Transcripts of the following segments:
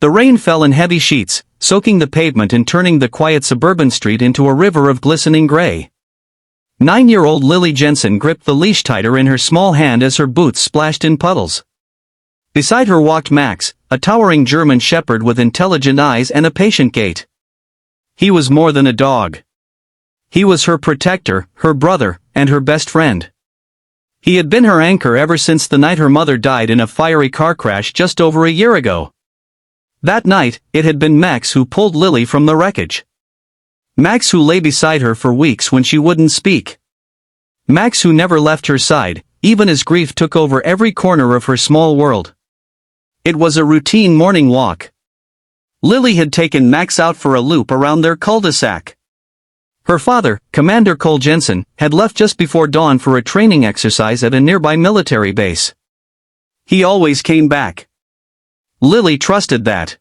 The rain fell in heavy sheets, soaking the pavement and turning the quiet suburban street into a river of glistening gray. 9-year-old Lily Jensen gripped the leash tighter in her small hand as her boots splashed in puddles. Beside her walked Max, a towering German shepherd with intelligent eyes and a patient gait. He was more than a dog. He was her protector, her brother, and her best friend. He had been her anchor ever since the night her mother died in a fiery car crash just over a year ago. That night, it had been Max who pulled Lily from the wreckage. Max who lay beside her for weeks when she wouldn't speak. Max who never left her side, even as grief took over every corner of her small world. It was a routine morning walk. Lily had taken Max out for a loop around their cul-de-sac. Her father, Commander Cole Jensen, had left just before dawn for a training exercise at a nearby military base. He always came back. Lily trusted that.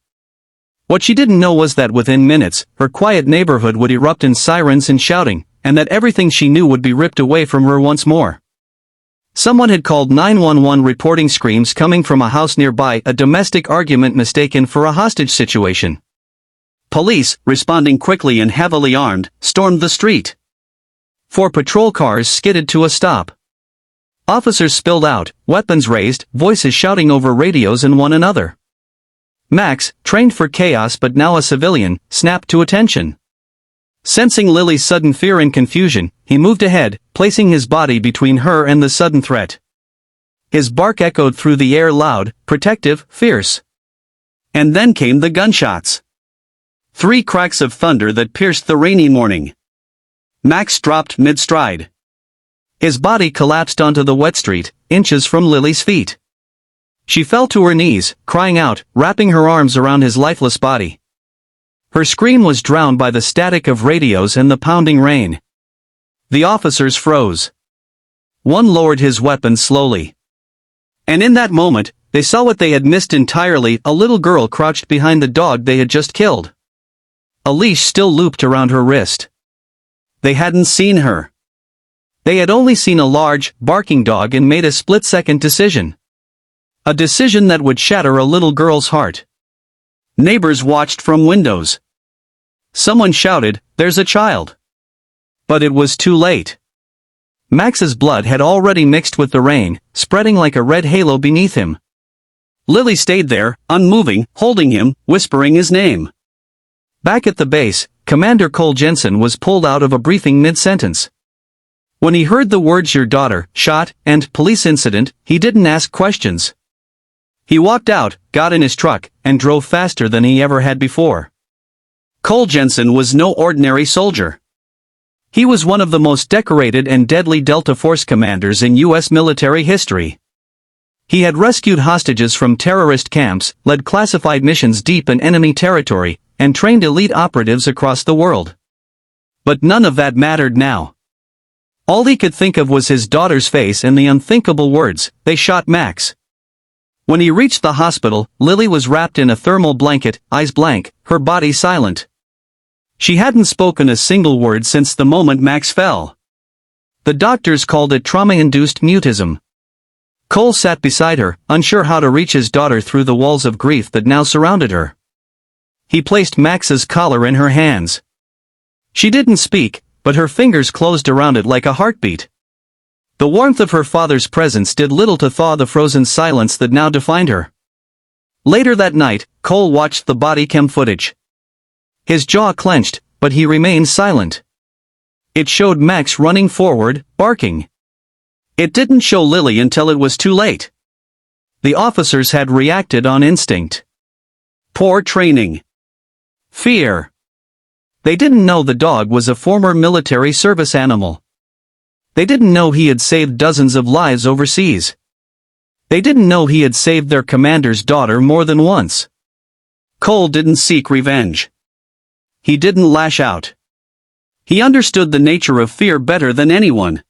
What she didn't know was that within minutes, her quiet neighborhood would erupt in sirens and shouting, and that everything she knew would be ripped away from her once more. Someone had called 911 reporting screams coming from a house nearby, a domestic argument mistaken for a hostage situation. Police, responding quickly and heavily armed, stormed the street. 4 patrol cars skidded to a stop. Officers spilled out, weapons raised, voices shouting over radios and one another. Max, trained for chaos but now a civilian, snapped to attention. Sensing Lily's sudden fear and confusion, he moved ahead, placing his body between her and the sudden threat. His bark echoed through the air loud, protective, fierce. And then came the gunshots. 3 cracks of thunder that pierced the rainy morning. Max dropped mid-stride. His body collapsed onto the wet street, inches from Lily's feet. She fell to her knees, crying out, wrapping her arms around his lifeless body. Her scream was drowned by the static of radios and the pounding rain. The officers froze. One lowered his weapon slowly. And in that moment, they saw what they had missed entirely: a little girl crouched behind the dog they had just killed. A leash still looped around her wrist. They hadn't seen her. They had only seen a large, barking dog and made a split-second decision. A decision that would shatter a little girl's heart. Neighbors watched from windows. Someone shouted, "There's a child." But it was too late. Max's blood had already mixed with the rain, spreading like a red halo beneath him. Lily stayed there, unmoving, holding him, whispering his name. Back at the base, Commander Cole Jensen was pulled out of a briefing mid-sentence. When he heard the words "your daughter," "shot," and "police incident," he didn't ask questions. He walked out, got in his truck, and drove faster than he ever had before. Cole Jensen was no ordinary soldier. He was one of the most decorated and deadly Delta Force commanders in U.S. military history. He had rescued hostages from terrorist camps, led classified missions deep in enemy territory, and trained elite operatives across the world. But none of that mattered now. All he could think of was his daughter's face and the unthinkable words, "They shot Max." When he reached the hospital, Lily was wrapped in a thermal blanket, eyes blank, her body silent. She hadn't spoken a single word since the moment Max fell. The doctors called it trauma-induced mutism. Cole sat beside her, unsure how to reach his daughter through the walls of grief that now surrounded her. He placed Max's collar in her hands. She didn't speak, but her fingers closed around it like a heartbeat. The warmth of her father's presence did little to thaw the frozen silence that now defined her. Later that night, Cole watched the body cam footage. His jaw clenched, but he remained silent. It showed Max running forward, barking. It didn't show Lily until it was too late. The officers had reacted on instinct. Poor training. Fear. They didn't know the dog was a former military service animal. They didn't know he had saved dozens of lives overseas. They didn't know he had saved their commander's daughter more than once. Cole didn't seek revenge. He didn't lash out. He understood the nature of fear better than anyone.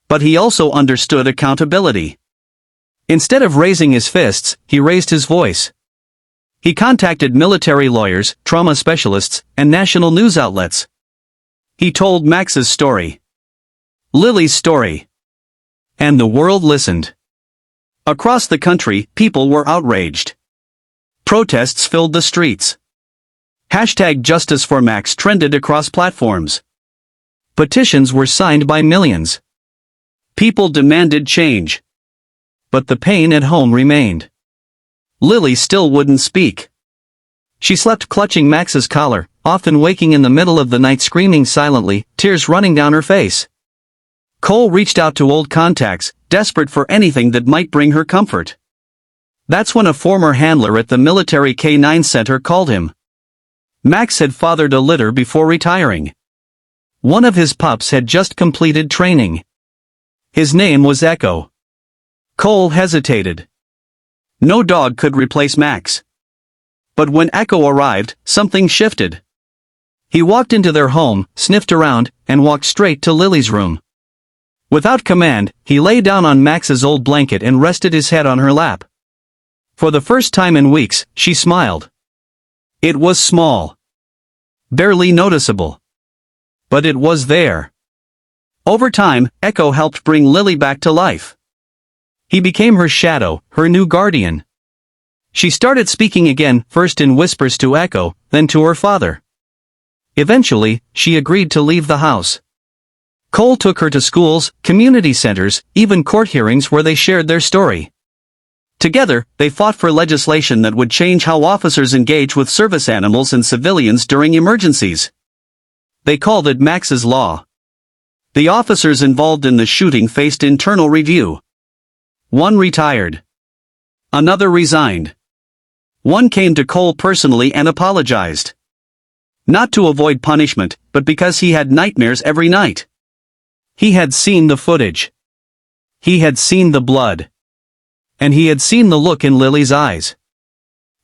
But he also understood accountability. Instead of raising his fists, he raised his voice. He contacted military lawyers, trauma specialists, and national news outlets. He told Max's story. Lily's story. And the world listened. Across the country, people were outraged. Protests filled the streets. Hashtag Justice for Max trended across platforms. Petitions were signed by millions. People demanded change. But the pain at home remained. Lily still wouldn't speak. She slept clutching Max's collar, often waking in the middle of the night screaming silently, tears running down her face. Cole reached out to old contacts, desperate for anything that might bring her comfort. That's when a former handler at the military K-9 center called him. Max had fathered a litter before retiring. One of his pups had just completed training. His name was Echo. Cole hesitated. No dog could replace Max. But when Echo arrived, something shifted. He walked into their home, sniffed around, and walked straight to Lily's room. Without command, he lay down on Max's old blanket and rested his head on her lap. For the first time in weeks, she smiled. It was small. Barely noticeable. But it was there. Over time, Echo helped bring Lily back to life. He became her shadow, her new guardian. She started speaking again, first in whispers to Echo, then to her father. Eventually, she agreed to leave the house. Cole took her to schools, community centers, even court hearings where they shared their story. Together, they fought for legislation that would change how officers engage with service animals and civilians during emergencies. They called it Max's Law. The officers involved in the shooting faced internal review. One retired. Another resigned. One came to Cole personally and apologized. Not to avoid punishment, but because he had nightmares every night. He had seen the footage. He had seen the blood. And he had seen the look in Lily's eyes.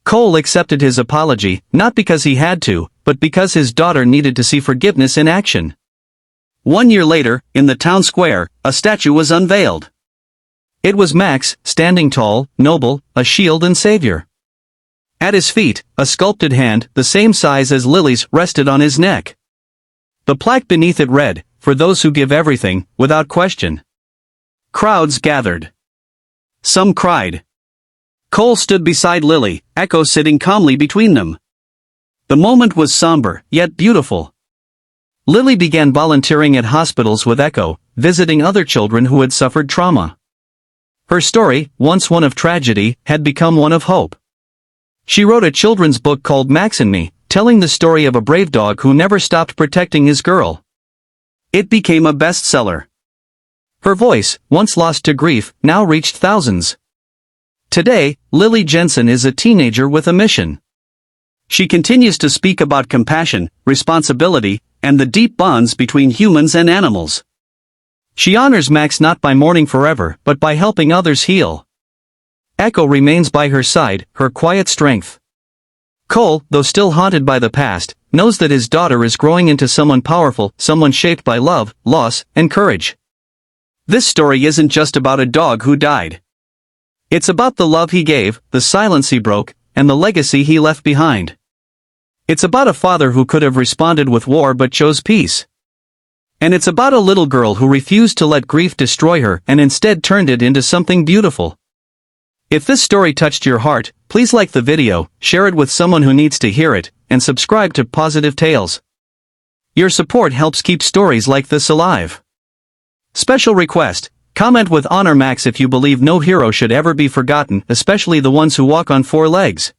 Cole accepted his apology, not because he had to, but because his daughter needed to see forgiveness in action. 1 year later, in the town square, a statue was unveiled. It was Max, standing tall, noble, a shield and savior. At his feet, a sculpted hand, the same size as Lily's, rested on his neck. The plaque beneath it read, "For those who give everything, without question." Crowds gathered. Some cried. Cole stood beside Lily, Echo sitting calmly between them. The moment was somber, yet beautiful. Lily began volunteering at hospitals with Echo, visiting other children who had suffered trauma. Her story, once one of tragedy, had become one of hope. She wrote a children's book called Max and Me, telling the story of a brave dog who never stopped protecting his girl. It became a bestseller. Her voice, once lost to grief, now reached thousands. Today, Lily Jensen is a teenager with a mission. She continues to speak about compassion, responsibility, and the deep bonds between humans and animals. She honors Max not by mourning forever, but by helping others heal. Echo remains by her side, her quiet strength. Cole, though still haunted by the past, knows that his daughter is growing into someone powerful, someone shaped by love, loss, and courage. This story isn't just about a dog who died. It's about the love he gave, the silence he broke, and the legacy he left behind. It's about a father who could have responded with war but chose peace. And it's about a little girl who refused to let grief destroy her and instead turned it into something beautiful. If this story touched your heart, please like the video, share it with someone who needs to hear it, and subscribe to Pawsitive Tales. Your support helps keep stories like this alive. Special request: comment with Honor Max if you believe no hero should ever be forgotten, especially the ones who walk on 4 legs.